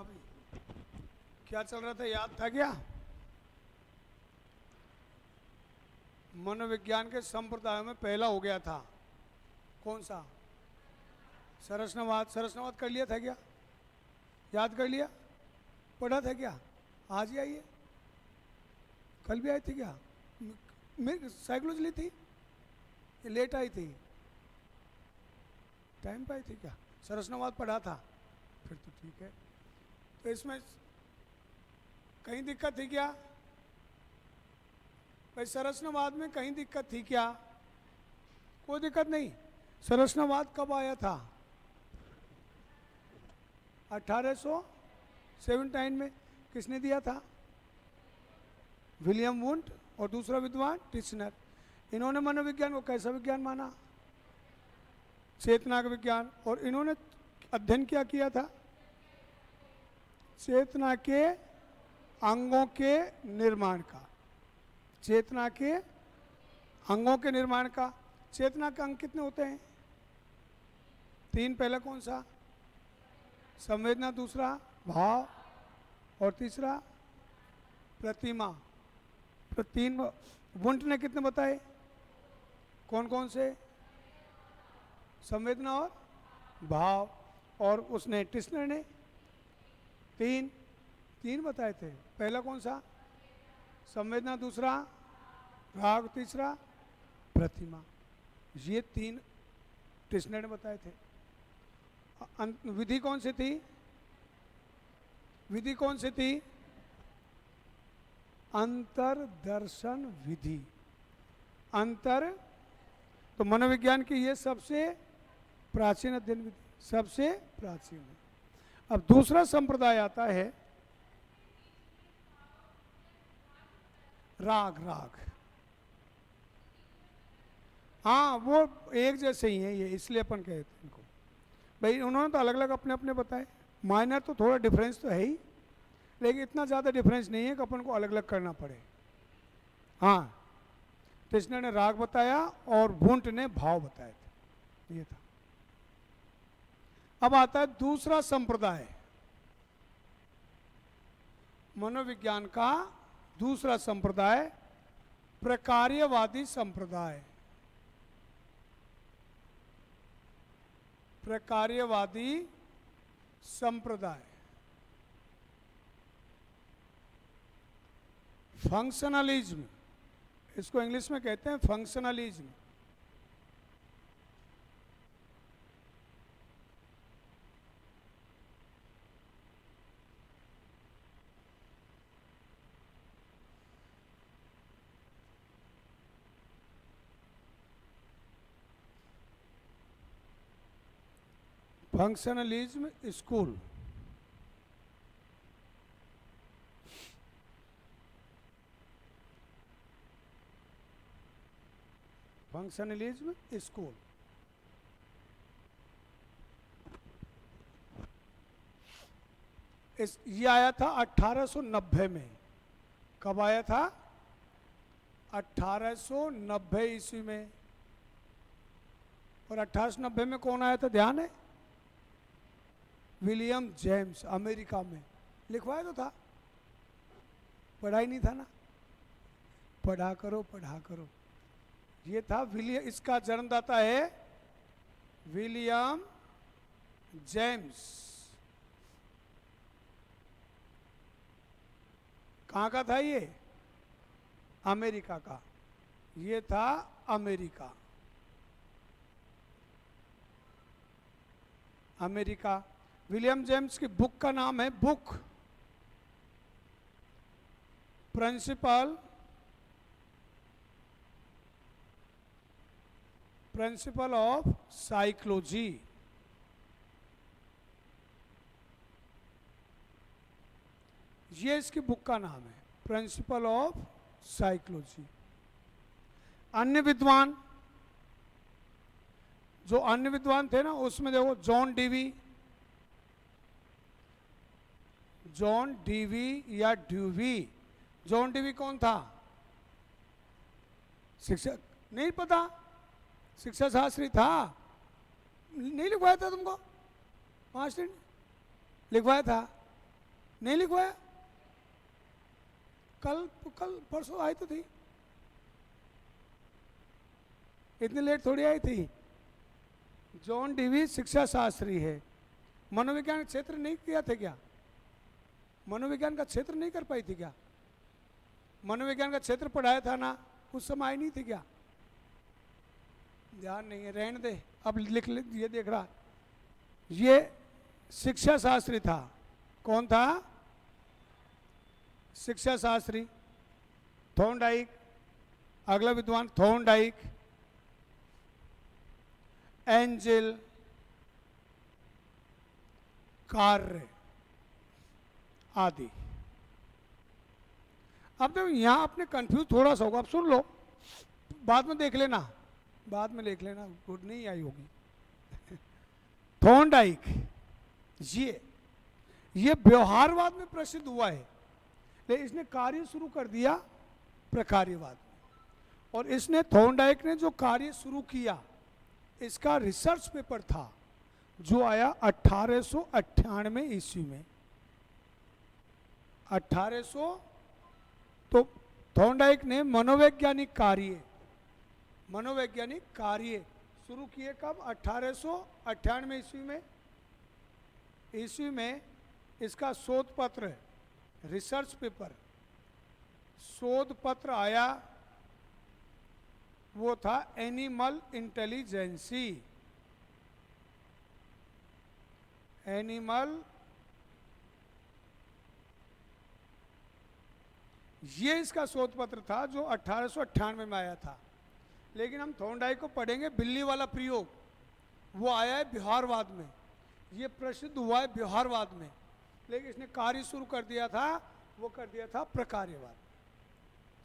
हाँ भाई, क्या चल रहा था याद था क्या? मनोविज्ञान के संप्रदायों में पहला हो गया था कौन सा? सरसनावाद। सरसनावाद कर लिया था क्या? याद कर लिया? पढ़ा था क्या? आज ही आई है? कल भी आई थी क्या? मेरी साइकोलॉजी ली थी? ये लेट आई थी? टाइम पे आई थी क्या? सरसनावाद पढ़ा था? फिर तो ठीक है। तो इसमें कहीं दिक्कत थी क्या भाई? सरसनावाद में कहीं दिक्कत थी क्या? कोई दिक्कत नहीं। सरसनावाद कब आया था? 1817 में। किसने दिया था? विलियम वुंट और दूसरा विद्वान टिश्नर। इन्होंने मनोविज्ञान को कैसा विज्ञान माना? चेतना का विज्ञान। और इन्होंने अध्ययन क्या किया था? चेतना के अंगों के निर्माण का। चेतना के अंगों के निर्माण का। चेतना के अंग कितने होते हैं? 3। पहला कौन सा? संवेदना, दूसरा भाव और तीसरा प्रतिमा। 3 वुंट ने कितने बताए? कौन कौन से? संवेदना और भाव। और उसने टिश्नर ने 3 बताए थे। पहला कौन सा? संवेदना, दूसरा राग, तीसरा प्रतिमा। ये 3 टिश्नर ने बताए थे। विधि कौन सी थी? विधि कौन सी थी? अंतर्दर्शन विधि। अंतर तो मनोविज्ञान की ये सबसे प्राचीन अध्ययन विधि, सबसे प्राचीन है। अब दूसरा संप्रदाय आता है राग। राग, हाँ वो एक जैसे ही है ये, इसलिए अपन कहते हैं इनको। भाई उन्होंने तो अलग अलग अपने अपने बताए। माइनर तो थोड़ा डिफरेंस तो है ही, लेकिन इतना ज़्यादा डिफरेंस नहीं है कि अपन को अलग अलग करना पड़े। हाँ, टिश्नर ने राग बताया और वुंट ने भाव बताए थे। ये था। अब आता है दूसरा संप्रदाय, मनोविज्ञान का दूसरा संप्रदाय, प्रकार्यवादी संप्रदाय। प्रकार्यवादी संप्रदाय। फंक्शनलिज्म, इसको इंग्लिश में कहते हैं functionalism. Functionalism school. Functionalism school. ये आया था 1890 में। कब आया था? 1890 ईस्वी में। और 1890 में कौन आया था, ध्यान है? विलियम जेम्स, अमेरिका में। लिखवाया तो था, पढ़ा ही नहीं था ना? पढ़ा करो, पढ़ा करो। ये था विलियम, इसका जन्मदाता है विलियम जेम्स। कहाँ का था ये? अमेरिका का। ये था अमेरिका। अमेरिका। विलियम जेम्स की बुक का नाम है बुक प्रिंसिपल ऑफ साइकोलॉजी। ये इसकी बुक का नाम है, प्रिंसिपल ऑफ साइकोलॉजी। अन्य विद्वान, जो अन्य विद्वान थे ना, उसमें देखो जॉन डीवी या ड्यूवी। जॉन डीवी कौन था? शिक्षक? नहीं पता? शिक्षा शास्त्री था। नहीं लिखवाया था तुमको? मास्टर ने लिखवाया था। नहीं लिखवाया? कल कल परसों आई तो थी, इतनी लेट थोड़ी आई थी। जॉन डीवी शिक्षा शास्त्री है। मनोविज्ञान क्षेत्र नहीं किया थे क्या? मनोविज्ञान का क्षेत्र नहीं कर पाई थी क्या? मनोविज्ञान का क्षेत्र पढ़ाया था ना, उस समय आई नहीं थी क्या? ध्यान नहीं है, रहने दे, अब लिख ले। ये देख रहा, ये शिक्षा शास्त्री था। कौन था? शिक्षा शास्त्री थॉर्नडाइक। अगला विद्वान थॉर्नडाइक, एंजेल, कार्य आदि। अब तो यहां आपने कंफ्यूज थोड़ा सा होगा, अब सुन लो, बाद में देख लेना, बाद में देख लेना, गुड नहीं आई होगी। थॉर्नडाइक ये व्यवहारवाद में प्रसिद्ध हुआ है, लेकिन इसने कार्य शुरू कर दिया प्रकार्यवाद में। और इसने थॉर्नडाइक ने जो कार्य शुरू किया, इसका रिसर्च पेपर था जो आया 1898 ईस्वी में। 1800, तो थॉर्नडाइक ने मनोवैज्ञानिक कार्य शुरू किए कब? 1898 ईस्वी में इसका शोध पत्र, रिसर्च पेपर, शोध पत्र आया, वो था एनिमल इंटेलिजेंसी। एनिमल, ये इसका शोध पत्र था जो 1898 में आया था। लेकिन हम थॉर्नडाइक को पढ़ेंगे बिल्ली वाला प्रयोग, वो आया है व्यवहारवाद में, ये प्रसिद्ध हुआ है व्यवहारवाद में। लेकिन इसने कार्य शुरू कर दिया था, वो कर दिया था प्रकार्यवाद।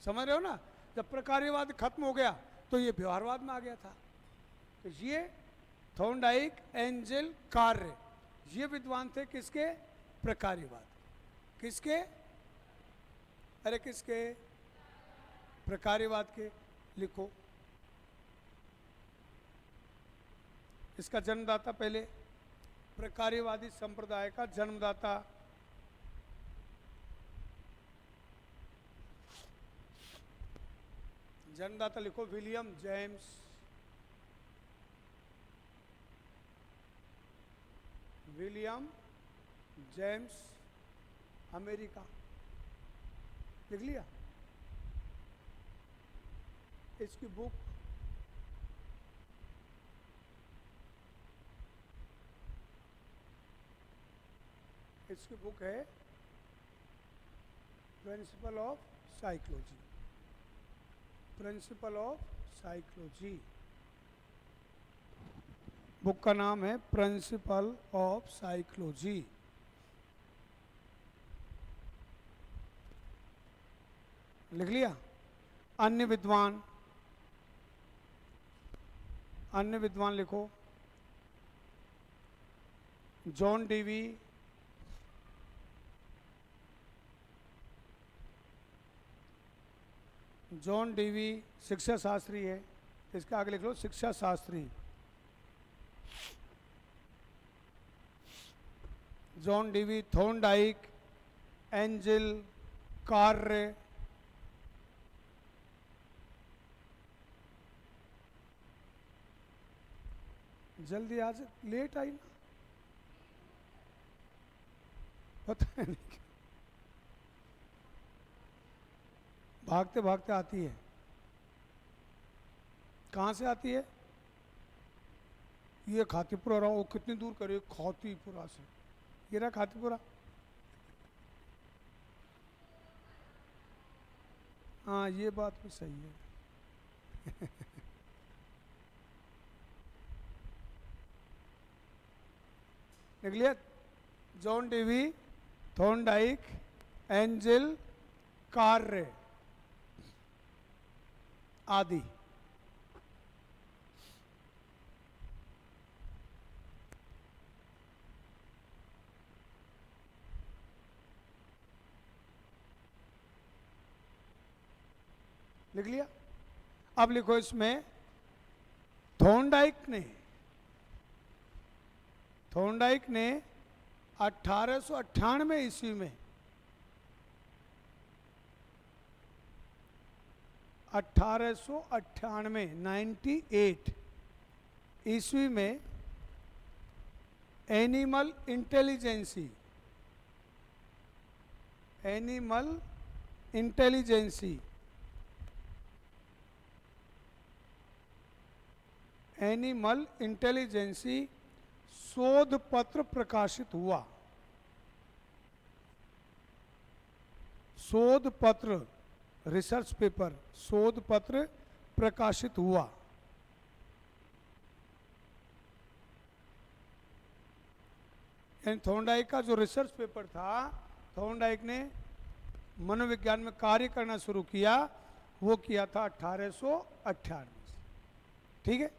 समझ रहे हो ना? जब प्रकार्यवाद खत्म हो गया तो ये व्यवहारवाद में आ गया था। तो ये थॉर्नडाइक, एंजेल, कार्य, ये विद्वान थे किसके? प्रकार्यवाद। किसके? अरे किसके? प्रकार्यवाद के। लिखो इसका जन्मदाता, पहले प्रकार्यवादी संप्रदाय का जन्मदाता लिखो William James. William James, America. लिख लिया? इसकी बुक है principle of psychology. Principle of psychology, book का नाम है प्रिंसिपल ऑफ साइकोलॉजी। लिख लिया? अन्य विद्वान लिखो, जॉन डीवी, शिक्षा शास्त्री है, इसके आगे लिख लो शिक्षा Shastri. John Dewey, Thorndike, angel, कार्य, जल्दी आज लेट आई ना, पता नहीं भागते भागते आती है। कहाँ से आती है? ये खातीपुरा रहा, वो कितनी दूर करे? खातीपुरा से। ये रहा खातीपुरा। हाँ, ये बात भी सही है। लिख लिया? जॉन डीवी, थॉर्नडाइक, एंजेल, कार्य आदि। लिख लिया? अब लिखो इसमें थॉर्नडाइक ने 1898 ईस्वी में 1898 98 ईस्वी में एनिमल इंटेलिजेंसी शोध पत्र प्रकाशित हुआ। शोध पत्र, रिसर्च पेपर, शोध पत्र प्रकाशित हुआ। यानी थॉर्नडाइक का जो रिसर्च पेपर था, थॉर्नडाइक ने मनोविज्ञान में कार्य करना शुरू किया, वो किया था 1898 में। ठीक है,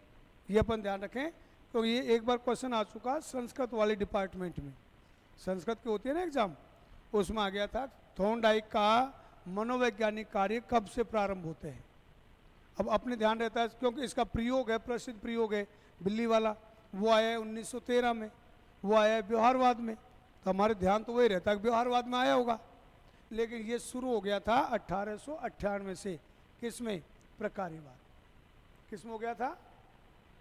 ये अपन ध्यान रखें, तो ये एक बार क्वेश्चन आ चुका संस्कृत वाले डिपार्टमेंट में, संस्कृत की होती है ना एग्जाम, उसमें आ गया था थॉर्नडाइक का मनोवैज्ञानिक कार्य कब से प्रारंभ होते हैं। अब अपने ध्यान रहता है क्योंकि इसका प्रयोग है, प्रसिद्ध प्रयोग है बिल्ली वाला, वो आया है 1913 में, वो आया है व्यवहारवाद में, तो हमारे ध्यान तो वही रहता है कि व्यवहारवाद में आया होगा, लेकिन ये शुरू हो गया था 1898 से। किस में? प्रकार्यवाद। किस में हो गया था?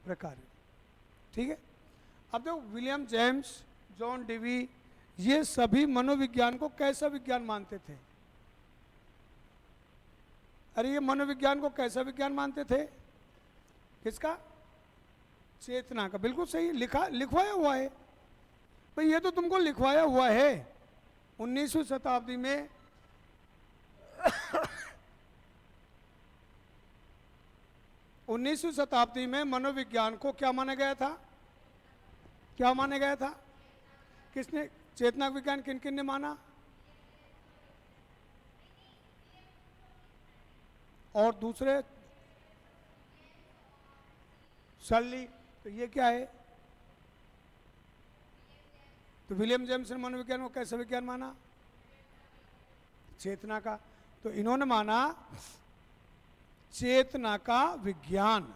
प्रकार्यवाद। ठीक है, अब देखो विलियम जेम्स, जॉन डेवी, ये सभी मनोविज्ञान को कैसा विज्ञान मानते थे? अरे ये मनोविज्ञान को कैसा विज्ञान मानते थे? किसका? चेतना का। बिल्कुल सही, लिखवाया हुआ है भाई, ये तो तुमको लिखवाया हुआ है। 19वीं शताब्दी में 19वीं शताब्दी में मनोविज्ञान को क्या माना गया था? क्या माना गया था? किसने? चेतना विज्ञान किन किन ने माना? और दूसरे शर्ली। तो ये क्या है? तो विलियम जेम्स ने मनोविज्ञान को कैसा विज्ञान माना? चेतना का। तो इन्होंने माना चेतना का विज्ञान।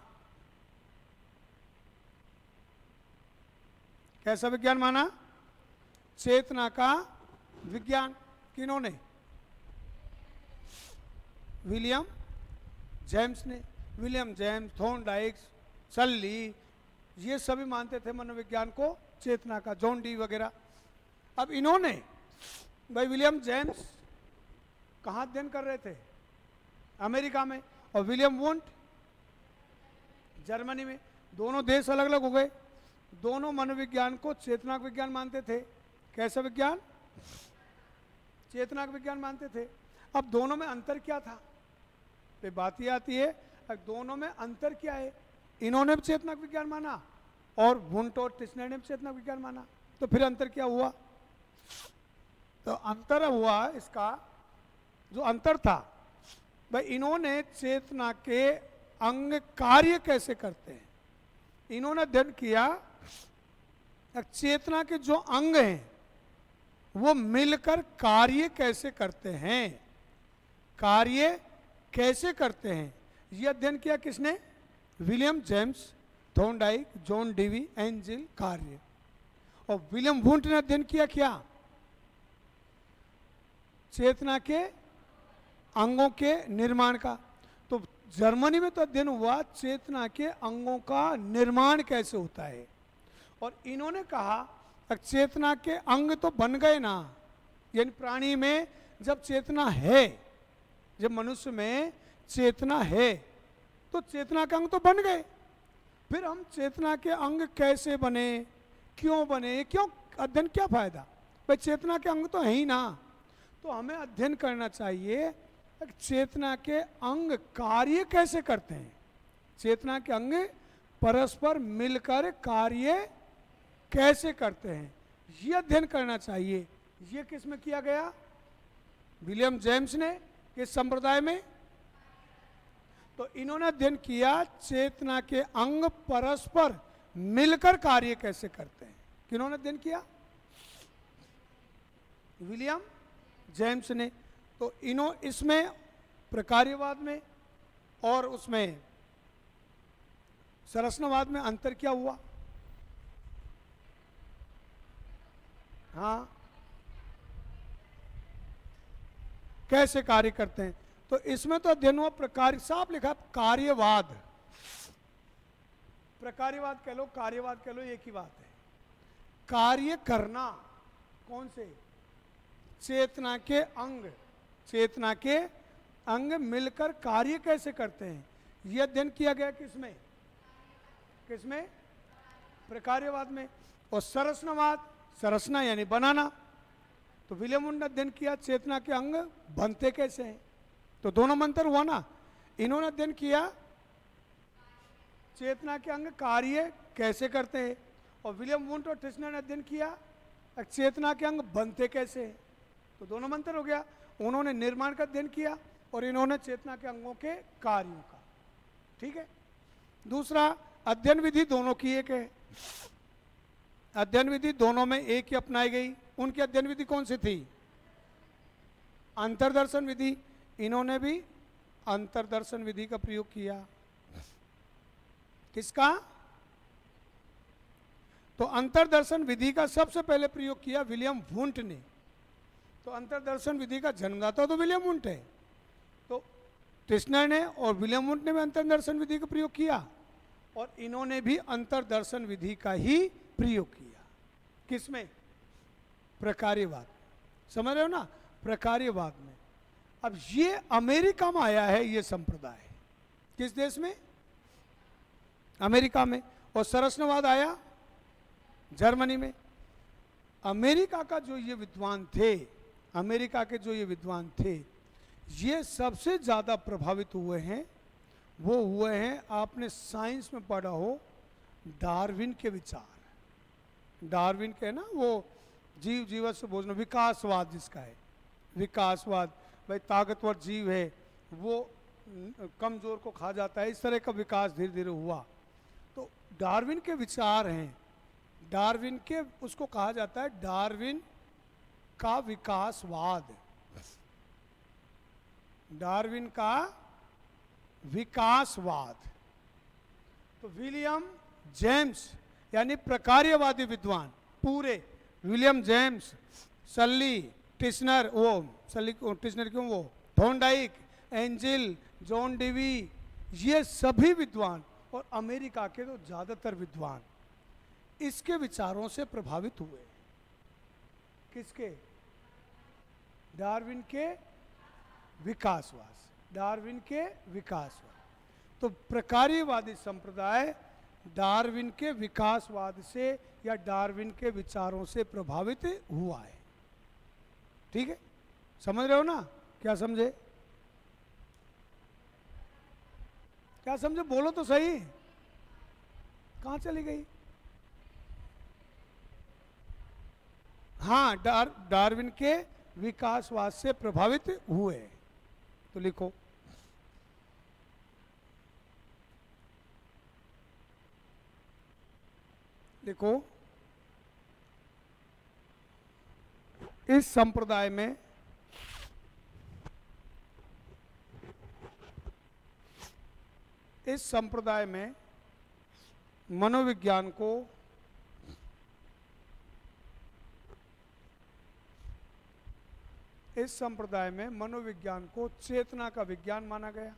कैसा विज्ञान माना? चेतना का विज्ञान। किन्होंने? विलियम जेम्स ने। विलियम जेम्स, थॉर्नडाइक, शर्ली, ये सभी मानते थे मनोविज्ञान को चेतना का, जॉन डी वगैरह। अब इन्होंने, भाई विलियम जेम्स कहाँ अध्ययन कर रहे थे? अमेरिका में। और विलियम वुंट जर्मनी में। दोनों देश अलग अलग हो गए। दोनों मनोविज्ञान को चेतना का विज्ञान मानते थे। कैसा विज्ञान? चेतना का विज्ञान मानते थे। अब दोनों में अंतर क्या था? पे बात ये आती है, दोनों में अंतर क्या है? इन्होंने भी चेतना का विज्ञान माना और वुंट और टिस्नर ने भी चेतना का विज्ञान माना। तो फिर अंतर क्या हुआ? तो अंतर हुआ इसका, जो अंतर था भाई, इन्होंने चेतना के अंग कार्य कैसे करते हैं, इन्होंने अध्ययन किया चेतना के जो अंग हैं वो मिलकर कार्य कैसे करते हैं, कार्य कैसे करते हैं, ये अध्ययन किया किसने? William James, Thorndike, John Dewey, angel कार्य। और विलियम वुंट ने अध्ययन किया क्या? चेतना के अंगों के निर्माण का। तो जर्मनी में तो अध्ययन हुआ चेतना के अंगों का निर्माण कैसे होता है। और इन्होंने कहा चेतना के अंग तो बन गए ना, यानी प्राणी में जब चेतना है, जब मनुष्य में चेतना है तो चेतना के अंग तो बन गए, फिर हम चेतना के अंग कैसे बने, क्यों बने, क्यों अध्ययन, क्या फायदा? भाई चेतना के अंग तो है ही ना। तो हमें अध्ययन करना चाहिए चेतना के अंग कार्य कैसे करते हैं, चेतना के अंग परस्पर मिलकर कार्य कैसे करते हैं, ये अध्ययन करना चाहिए। ये किस में किया गया? विलियम जेम्स ने। किस संप्रदाय में? तो इन्होंने अध्ययन किया चेतना के अंग परस्पर मिलकर कार्य कैसे करते हैं। किन्होंने अध्ययन किया? विलियम जेम्स ने। तो इसमें प्रकार्यवाद में और उसमें संरचनावाद में अंतर क्या हुआ? हाँ, कैसे कार्य करते हैं। तो इसमें तो अध्ययन हुआ प्रकार, साफ लिखा कार्यवाद, प्रकार्यवाद कह लो, कार्यवाद कह लो, एक ही बात है। कार्य करना, कौन से? चेतना के अंग, चेतना के अंग मिलकर कार्य कैसे करते हैं, यह अध्ययन किया गया किसमें? किसमें? प्रकार्यवाद में। और संरचनावाद, संरचना यानी बनाना, तो विलियम वुंड ने अध्ययन किया चेतना के अंग बनते कैसे हैं, तो दोनों में अंतर हुआ ना। इन्होंने अध्ययन किया चेतना के अंग कार्य कैसे करते हैं, और विलियम वुंड और टिस्नर ने अध्ययन किया चेतना के अंग बनते कैसे हैं, तो दोनों में अंतर हो गया। उन्होंने निर्माण का अध्ययन किया और इन्होंने चेतना के अंगों के कार्यों का। ठीक है। दूसरा, अध्ययन विधि दोनों की एक है, अध्ययन विधि दोनों में एक ही अपनाई गई। उनकी अध्ययन विधि कौन सी थी? अंतर्दर्शन विधि। इन्होंने भी अंतर्दर्शन विधि का प्रयोग किया। किसका? तो अंतर्दर्शन विधि का सबसे पहले प्रयोग किया विलियम वुंट ने। तो अंतर्दर्शन विधि का जन्मदाता तो विलियम वुंट है। तो टिस्नर ने और विलियम वुंट ने भी अंतर्दर्शन विधि का प्रयोग किया, और इन्होंने भी अंतर्दर्शन विधि का ही प्रयोग किया। किसमें? प्रकार्यवाद। समझ रहे हो ना, प्रकार्यवाद में। अब ये अमेरिका में आया है ये संप्रदाय। किस देश में? अमेरिका में। और संरचनावाद आया जर्मनी में। अमेरिका का जो ये विद्वान थे, अमेरिका के जो ये विद्वान थे, ये सबसे ज़्यादा प्रभावित हुए हैं, वो हुए हैं, आपने साइंस में पढ़ा हो, डार्विन के विचार। डार्विन के ना वो जीव जीवत से भोजन, विकासवाद जिसका है, विकासवाद, भाई ताकतवर जीव है वो कमजोर को खा जाता है, इस तरह का विकास धीरे धीरे हुआ। तो डार्विन के विचार हैं, डार्विन के, उसको कहा जाता है डार्विन का विकासवाद, डार्विन का विकासवाद। तो विलियम जेम्स यानी प्रकार्यवादी विद्वान पूरे, विलियम जेम्स, सल्ली, टिस्नर, वो सल्ली टिस्नर क्यों, वो थॉर्नडाइक, एंजिल, जॉन डेवी, ये सभी विद्वान और अमेरिका के तो ज़्यादातर विद्वान इसके विचारों से प्रभावित हुए। किसके? डार्विन के विकासवाद, डार्विन के विकासवाद। तो प्रकार्यवादी संप्रदाय डार्विन के विकासवाद से या डार्विन के विचारों से प्रभावित हुआ है। ठीक है, समझ रहे हो ना? क्या समझे? क्या समझे? बोलो तो सही। कहाँ चली गई? हाँ, डार्विन के विकासवाद से प्रभावित हुए। तो लिखो, देखो इस संप्रदाय में मनोविज्ञान को चेतना का विज्ञान माना गया।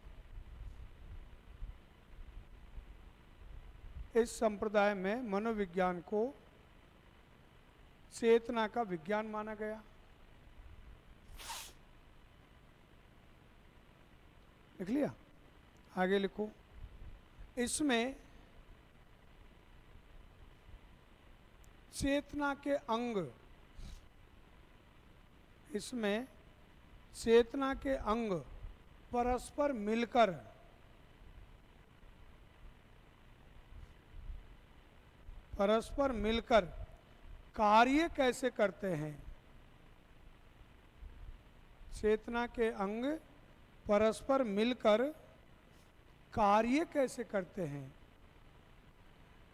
इस संप्रदाय में मनोविज्ञान को चेतना का विज्ञान माना गया। लिख लिया? आगे लिखो, इसमें चेतना के अंग, इसमें चेतना के अंग परस्पर मिलकर कार्य कैसे करते हैं। चेतना के अंग परस्पर मिलकर कार्य कैसे करते हैं,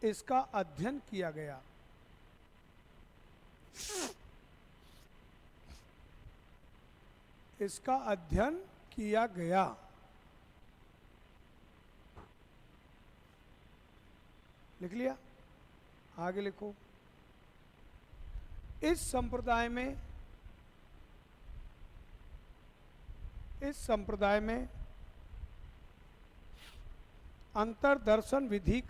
इसका अध्ययन किया गया। इसका अध्ययन किया गया। लिख लिया? आगे लिखो, इस संप्रदाय में इस संप्रदाय में अंतरदर्शन विधि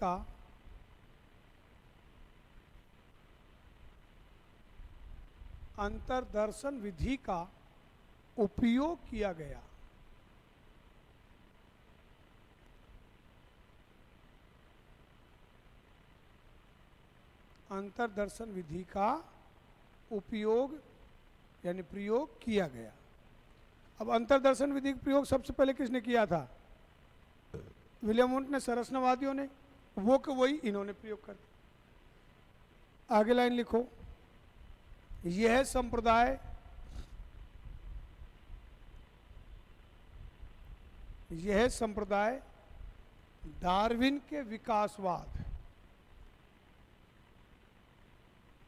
का उपयोग किया गया। अंतरदर्शन विधि का उपयोग यानी प्रयोग किया गया। अब अंतरदर्शन विधि का प्रयोग सबसे पहले किसने किया था? विलियम वुंट ने, संरचनावादियों ने। वो कि वही इन्होंने प्रयोग कर दिया। आगे लाइन लिखो। यह संप्रदाय डार्विन के विकासवाद,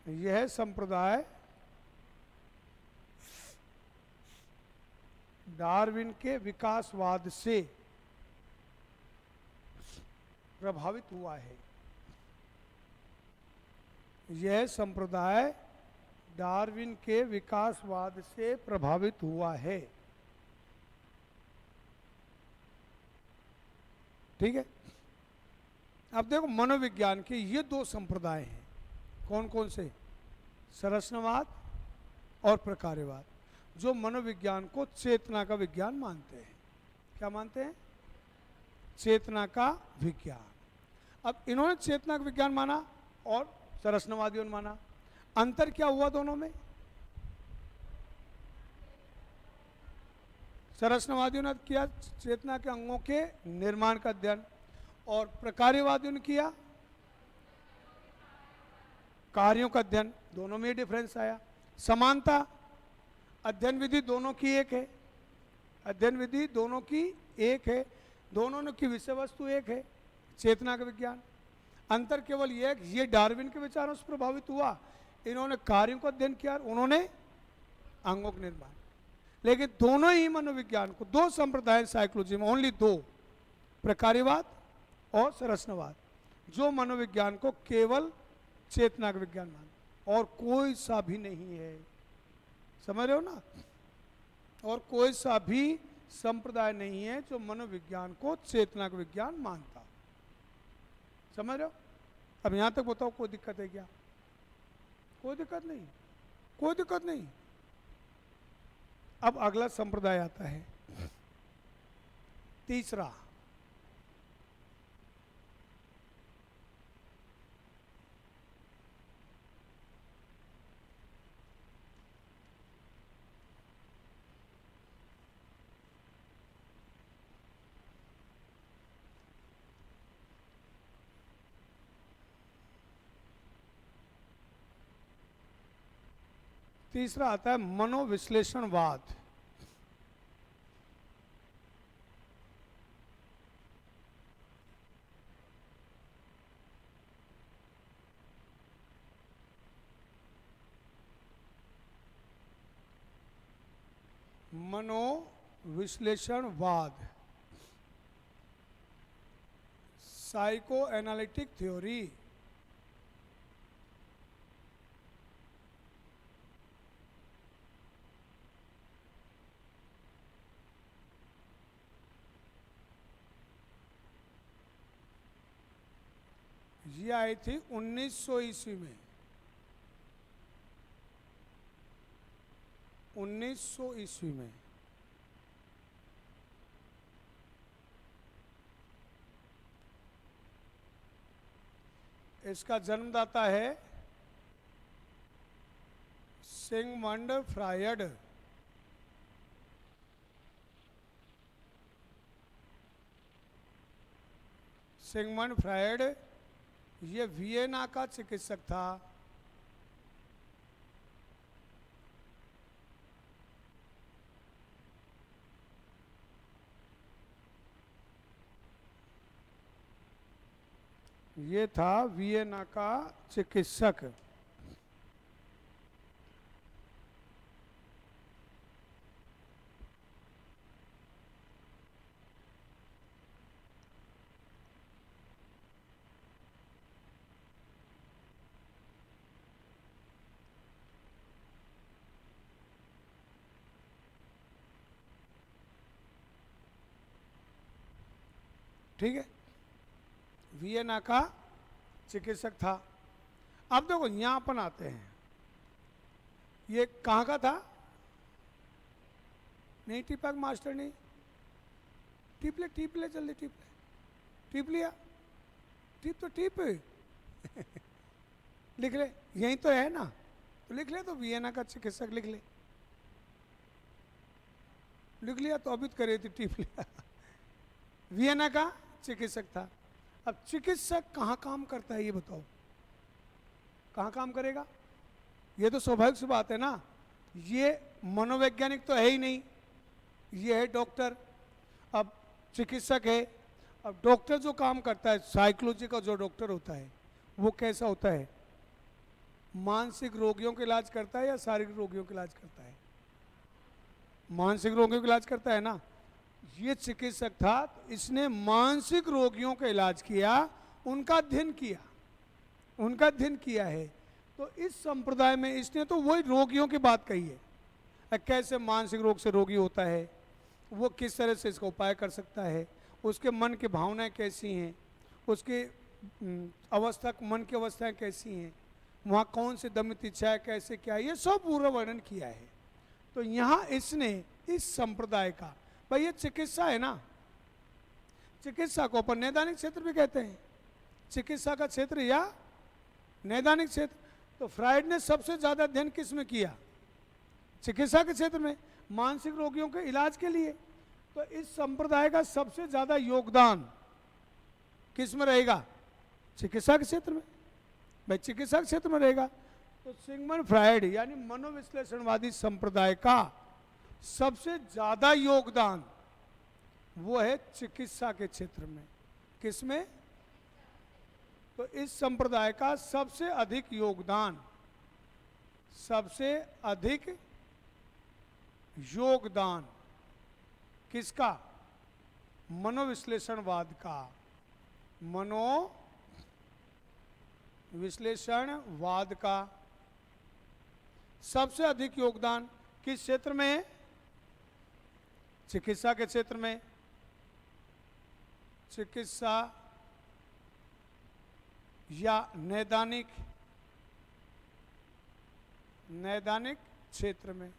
यह संप्रदाय डार्विन के विकासवाद से प्रभावित हुआ है। यह संप्रदाय डार्विन के विकासवाद से प्रभावित हुआ है। ठीक है। अब देखो, मनोविज्ञान के ये दो संप्रदाय हैं। कौन कौन से? संरचनावाद और प्रकार्यवाद, जो मनोविज्ञान को चेतना का विज्ञान मानते हैं। क्या मानते हैं? चेतना का विज्ञान। अब इन्होंने चेतना का विज्ञान माना और संरचनावादियों ने माना। अंतर क्या हुआ दोनों में? संरचनावादियों ने किया चेतना के अंगों के निर्माण का अध्ययन, और प्रकार्यवादियों ने किया कार्यों का अध्ययन। दोनों में डिफरेंस आया। समानता, अध्ययन विधि दोनों की एक है। अध्ययन विधि दोनों की एक है, दोनों की विषय वस्तु एक है, चेतना का विज्ञान। अंतर केवल ये है कि ये डार्विन के विचारों से प्रभावित हुआ, इन्होंने कार्यों का अध्ययन किया, उन्होंने अंगों का निर्माण। लेकिन दोनों ही मनोविज्ञान को, दो संप्रदाय साइकोलॉजी में, ओनली दो, प्रकार्यवाद और संरचनावाद, जो मनोविज्ञान को केवल चेतना का विज्ञान मानते, और कोई सा भी नहीं है। समझ रहे हो ना? और कोई सा भी संप्रदाय नहीं है जो मनोविज्ञान को चेतना का विज्ञान मानता। समझ रहे हो? अब यहां तक बताओ, कोई दिक्कत है क्या? कोई दिक्कत नहीं, कोई दिक्कत नहीं। अब अगला संप्रदाय आता है, तीसरा। तीसरा आता है मनोविश्लेषणवाद। मनोविश्लेषणवाद, साइको एनालिटिक थ्योरी। ये आई थी 1900 ईस्वी में। 1900 ईस्वी में। इसका जन्मदाता है सिगमंड फ्रायड। सिगमंड फ्रायड ये वियना का चिकित्सक था। ये था वियना का चिकित्सक। ठीक है, वियना का चिकित्सक था। अब देखो यहां अपन आते हैं, ये कहाँ का था? नहीं टिपक मास्टर नहीं, टिप ले जल्दी टिप लिया, टिप तो टिप लिख ले, यही तो है ना, तो लिख ले, तो वियना का चिकित्सक लिख ले, लिख लिया तो अभी करे थी टिप लिया वियना का चिकित्सक था। अब चिकित्सक कहाँ काम करता है ये बताओ, कहाँ काम करेगा? ये तो स्वाभाविक सी बात है ना, ये मनोवैज्ञानिक तो है ही नहीं, ये है डॉक्टर। अब चिकित्सक है, अब डॉक्टर जो काम करता है, साइकोलॉजी का जो डॉक्टर होता है वो कैसा होता है? मानसिक रोगियों का इलाज करता है या शारीरिक रोगियों का इलाज करता है? मानसिक रोगियों का इलाज करता है ना। ये चिकित्सक था, तो इसने मानसिक रोगियों का इलाज किया, उनका अध्ययन किया है। तो इस संप्रदाय में इसने तो वही रोगियों की बात कही है, कैसे मानसिक रोग से रोगी होता है, वो किस तरह से इसका उपाय कर सकता है, उसके मन की भावनाएं कैसी हैं, उसकी अवस्था, मन की अवस्थाएं कैसी हैं, वहाँ कौन सी दमित इच्छा है, कैसे क्या है, ये सब पूरा वर्णन किया है। तो यहाँ इसने इस संप्रदाय का, भाई ये चिकित्सा है ना, चिकित्सा को अपन नैदानिक क्षेत्र भी कहते हैं, चिकित्सा का क्षेत्र या नैदानिक क्षेत्र। तो फ्राइड ने सबसे ज्यादा अध्ययन किस में किया? चिकित्सा के क्षेत्र में, मानसिक रोगियों के इलाज के लिए। तो इस संप्रदाय का सबसे ज्यादा योगदान किस में रहेगा? चिकित्सा के क्षेत्र में। भाई चिकित्सा के क्षेत्र में रहेगा, तो सिगमंड फ्राइड यानी मनोविश्लेषणवादी संप्रदाय का सबसे ज्यादा योगदान वो है चिकित्सा के क्षेत्र में। किसमें? तो इस संप्रदाय का सबसे अधिक योगदान, किसका? मनोविश्लेषणवाद का। मनोविश्लेषणवाद का सबसे अधिक योगदान किस क्षेत्र में है? चिकित्सा के क्षेत्र में। चिकित्सा या नैदानिक क्षेत्र में।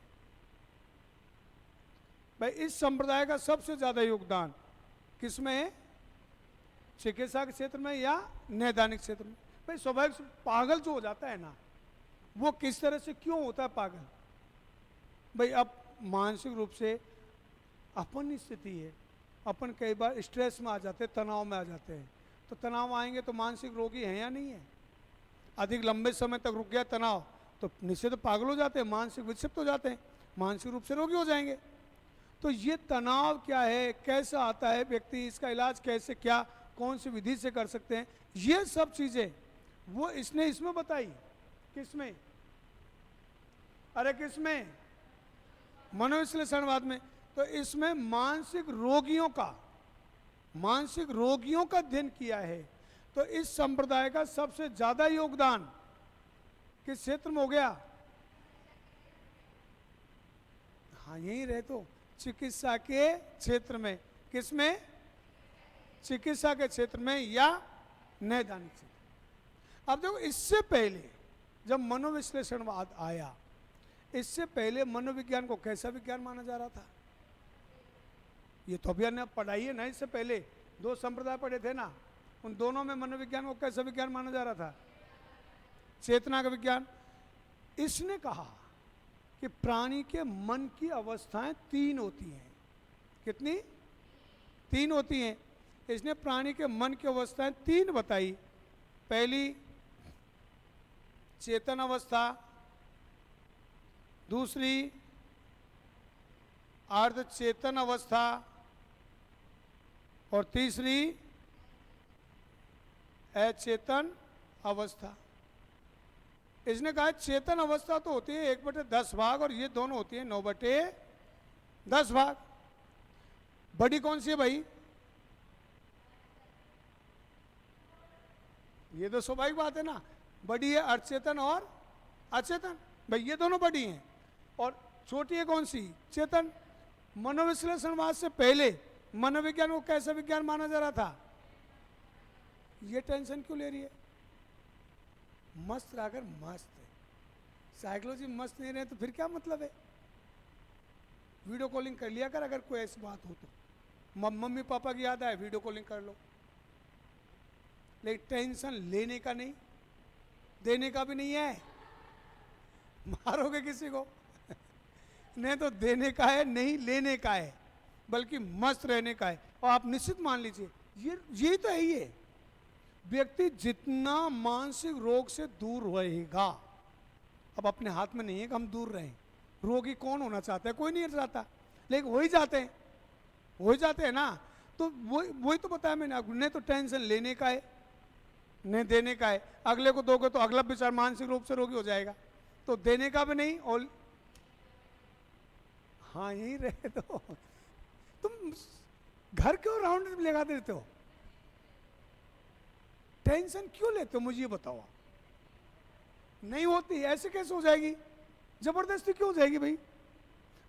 भाई इस संप्रदाय का सबसे ज्यादा योगदान किसमें है? चिकित्सा के क्षेत्र में या नैदानिक क्षेत्र में। भाई स्वाभाविक पागल जो हो जाता है ना, वो किस तरह से क्यों होता है पागल? भाई अब मानसिक रूप से अपन स्थिति है, अपन कई बार स्ट्रेस में आ जाते हैं, तनाव में आ जाते हैं। तो तनाव आएंगे तो मानसिक रोगी हैं या नहीं है? अधिक लंबे समय तक रुक गया तनाव तो निश्चित पागल हो जाते हैं, मानसिक विक्षिप्त हो जाते हैं, मानसिक रूप से रोगी हो जाएंगे। तो ये तनाव क्या है, कैसे आता है व्यक्ति, इसका इलाज कैसे, क्या कौन सी विधि से कर सकते हैं, ये सब चीजें वो इसने इसमें बताई। किसमें? अरे किसमें? मनोविश्लेषणवाद में। तो इसमें मानसिक रोगियों का अध्ययन किया है। तो इस संप्रदाय का सबसे ज्यादा योगदान किस क्षेत्र में हो गया? हाँ यही रहे तो, चिकित्सा के क्षेत्र में। किसमें? चिकित्सा के क्षेत्र में या नैदानिक क्षेत्र। अब देखो इससे पहले जब मनोविश्लेषणवाद आया, इससे पहले मनोविज्ञान को कैसा विज्ञान माना जा रहा था? ये तो अभी हमने पढ़ाई है ना, इससे पहले दो संप्रदाय पढ़े थे ना, उन दोनों में मनोविज्ञान को कैसा विज्ञान माना जा रहा था? चेतना का विज्ञान। इसने कहा कि प्राणी के मन की अवस्थाएं 3 होती हैं। कितनी? 3 होती हैं। इसने प्राणी के मन की अवस्थाएं 3 बताई। पहली चेतन अवस्था, दूसरी अर्धचेतन अवस्था और तीसरी अचेतन अवस्था। इसने कहा चेतन अवस्था तो होती है 1/10 भाग और ये दोनों होती है 9/10 भाग। बड़ी कौन सी है भाई? ये तो स्वाभाविक बात है ना, बड़ी है अर्धचेतन और अचेतन। भाई ये दोनों बड़ी हैं। और छोटी है कौन सी? चेतन। मनोविश्लेषणवाद से पहले मनोविज्ञान को कैसा विज्ञान माना जा रहा था? ये टेंशन क्यों ले रही है? मस्त रहकर मस्त है। साइकोलॉजी मस्त नहीं रहे तो फिर क्या मतलब है? वीडियो कॉलिंग कर लिया कर, अगर कोई ऐसी बात हो तो। मम्मी पापा की याद आए वीडियो कॉलिंग कर लो, लेकिन टेंशन लेने का नहीं, देने का भी नहीं है। मारोगे किसी को नहीं तो देने का है, नहीं लेने का है, बल्कि मस्त रहने का है। और आप निश्चित मान लीजिए ये तो है ही है। व्यक्ति जितना मानसिक रोग से दूर रहेगा, अब अपने हाथ में नहीं है कि हम दूर रहें। रोगी कौन होना चाहता है? कोई नहीं चाहता, लेकिन वही जाते हैं ना। तो वही तो बताया मैंने, नहीं तो टेंशन लेने का है, नहीं देने का है। अगले को दोगे तो अगला बेचारा मानसिक रूप से रोगी हो जाएगा। तो देने का भी नहीं और हाँ यही रहे तो तुम घर क्यों राउंड लगा देते हो? टेंशन क्यों लेते हो मुझे ये बताओ। नहीं होती ऐसे कैसे हो जाएगी? जबरदस्ती क्यों हो जाएगी भाई?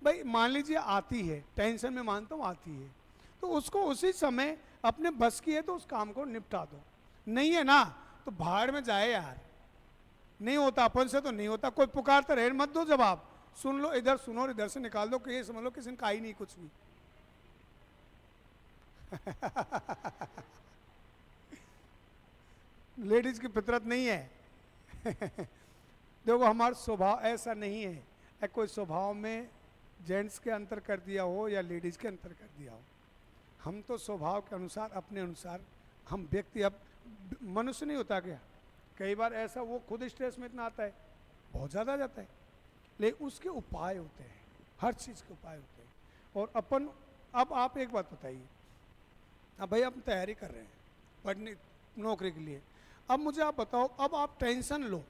भाई मान लीजिए आती है टेंशन, में मानता हूँ आती है, तो उसको उसी समय अपने बस की है तो उस काम को निपटा दो। नहीं है ना तो भाड़ में जाए यार। नहीं होता अपन से तो नहीं होता। कोई पुकारता रहे मत दो जवाब, सुन लो, इधर सुनो और इधर से निकाल दो कि ये समझ लो किसी ने कहा ही नहीं कुछ भी। लेडीज की फितरत नहीं है। देखो हमारा स्वभाव ऐसा नहीं है। कोई स्वभाव में जेंट्स के अंतर कर दिया हो या लेडीज के अंतर कर दिया हो, हम तो स्वभाव के अनुसार अपने अनुसार हम व्यक्ति। अब मनुष्य नहीं होता क्या, कई बार ऐसा वो खुद स्ट्रेस में इतना आता है, बहुत ज़्यादा जाता है, लेकिन उसके उपाय होते हैं, हर चीज़ के उपाय होते हैं। और अपन अब आप एक बात बताइए, अब भाई आप तैयारी कर रहे हैं पढ़ने नौकरी के लिए, अब मुझे आप बताओ, अब आप टेंशन लो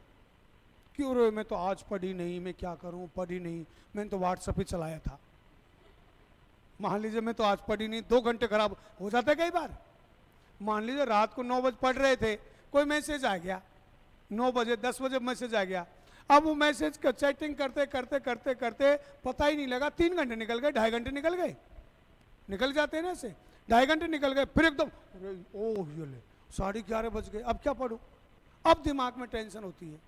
क्यों रो, मैं तो आज पढ़ी नहीं, मैं क्या करूं, पढ़ी नहीं, मैंने तो व्हाट्सएप ही चलाया था। मान लीजिए मैं तो आज पढ़ी नहीं, 2 घंटे खराब हो जाता है कई बार। मान लीजिए रात को 9 बजे पढ़ रहे थे, कोई मैसेज आ गया, 9 बजे 10 बजे मैसेज आ गया। अब वो मैसेज का चैटिंग करते करते करते करते पता ही नहीं लगा 3 घंटे निकल गए, 2.5 घंटे निकल गए, निकल जाते हैं ना ऐसे, 2.5 घंटे निकल गए, फिर एकदम ओह ये ले 11:30 बज गए, अब क्या पढ़ूं? अब दिमाग में टेंशन होती है।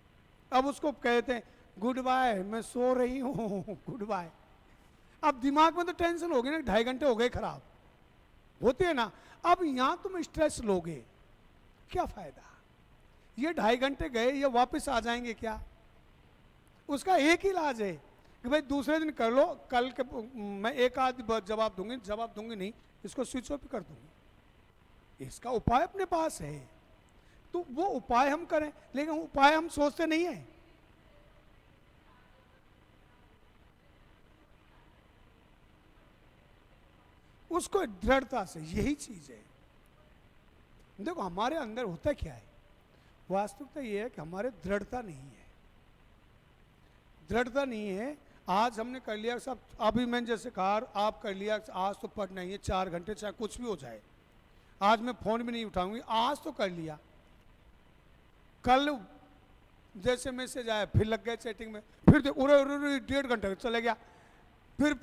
अब उसको कहते हैं गुड बाय, मैं सो रही हूँ, गुड बाय। अब दिमाग में तो टेंशन होगी ना, 2.5 घंटे हो गए खराब, होती है ना। अब यहाँ तुम स्ट्रेस लोगे, क्या फायदा? ये 2.5 घंटे गए, ये वापस आ जाएंगे क्या? उसका एक ही इलाज है कि भाई दूसरे दिन कर लो, कल के मैं एक आध जवाब दूंगी नहीं, इसको स्विच ऑफ कर दूंगी। इसका उपाय अपने पास है, तो वो उपाय हम करें, लेकिन उपाय हम सोचते नहीं है। उसको दृढ़ता से, यही चीज है। देखो हमारे अंदर होता क्या है, वास्तविकता ये है कि हमारे दृढ़ता नहीं है, दृढ़ता नहीं है। आज हमने कर लिया सब, अभी मैंने जैसे कहा आप कर लिया, आज तो पढ़ना ही है 4 घंटे, चाहे कुछ भी हो जाए, आज मैं फोन भी नहीं उठाऊंगी, आज तो कर लिया। कल जैसे मैसेज आया फिर लग गए चैटिंग में, फिर उरे 1.5 घंटे चले गया, फिर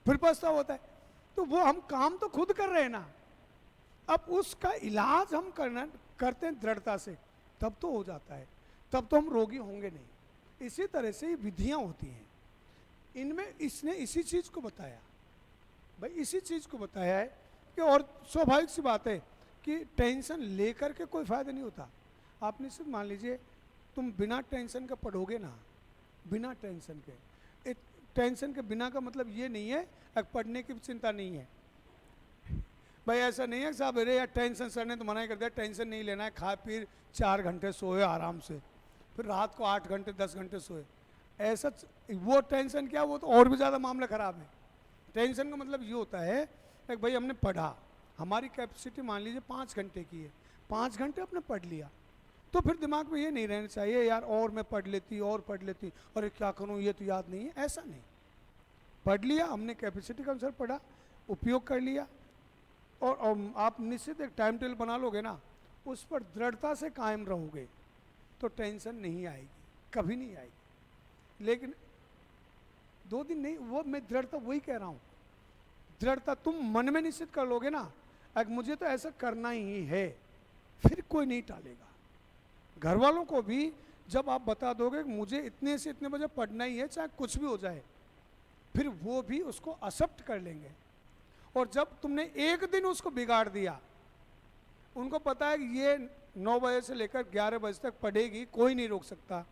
पछतावा होता है। तो वो हम काम तो खुद कर रहे हैं ना, अब उसका इलाज हम करते हैं दृढ़ता से, तब तो हो जाता है, तब तो हम रोगी होंगे नहीं। इसी तरह से ये विधियां होती हैं, इनमें इसने इसी चीज को बताया, भाई इसी चीज को बताया है कि, और स्वाभाविक सी बात है कि टेंशन लेकर के कोई फायदा नहीं होता। आप निश्चित मान लीजिए तुम बिना टेंशन के पढ़ोगे ना, बिना टेंशन के, टेंशन के बिना का मतलब ये नहीं है कि पढ़ने की चिंता नहीं है। भाई ऐसा नहीं है साहब, अरे यार टेंशन सर ने तो मना ही कर दिया, टेंशन नहीं लेना है, खा पी 4 घंटे सोए आराम से, फिर रात को 8 घंटे 10 घंटे सोए, ऐसा वो टेंशन क्या, वो तो और भी ज़्यादा मामला ख़राब है। टेंशन का मतलब ये होता है कि भाई हमने पढ़ा, हमारी कैपेसिटी मान लीजिए 5 घंटे की है, 5 घंटे अपने पढ़ लिया, तो फिर दिमाग में ये नहीं रहना चाहिए यार और मैं पढ़ लेती और पढ़ लेती, अरे क्या करूँ ये तो याद नहीं है, ऐसा नहीं। पढ़ लिया हमने, कैपेसिटी के अनुसार पढ़ा, उपयोग कर लिया, और आप निश्चित एक टाइम टेबल बना लोगे ना, उस पर दृढ़ता से कायम रहोगे तो टेंशन नहीं आएगी, कभी नहीं आएगी। लेकिन 2 दिन नहीं, वो मैं दृढ़ता वही कह रहा हूँ, दृढ़ता तुम मन में निश्चित कर लोगे ना, अगर मुझे तो ऐसा करना ही है, फिर कोई नहीं टालेगा। घर वालों को भी जब आप बता दोगे कि मुझे इतने से इतने बजे पढ़ना ही है, चाहे कुछ भी हो जाए, फिर वो भी उसको एक्सेप्ट कर लेंगे। और जब तुमने एक दिन उसको बिगाड़ दिया, उनको पता है कि ये 9 बजे से लेकर 11 बजे तक पढ़ेगी, कोई नहीं रोक सकता,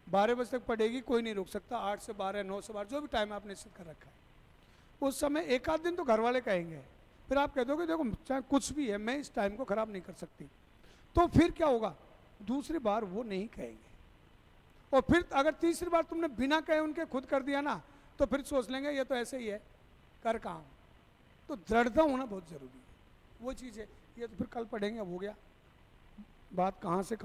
12 बजे तक पढ़ेगी, कोई नहीं रोक सकता, 8 से 12, 9 से 12, जो भी टाइम आपने निश्चित कर रखा है, उस समय एक आध दिन तो घर वाले कहेंगे, फिर आप कह दोगे देखो चाहे कुछ भी है, मैं इस टाइम को खराब नहीं कर सकती, तो फिर क्या होगा, दूसरी बार वो नहीं कहेंगे। और फिर अगर तीसरी बार तुमने बिना कहे उनके खुद कर दिया ना, तो फिर सोच लेंगे ये तो ऐसे ही है, कर काम। तो दृढ़ता होना बहुत जरूरी है, वो चीज़ है। ये तो फिर कल पढ़ेंगे, अब हो गया, बात कहाँ से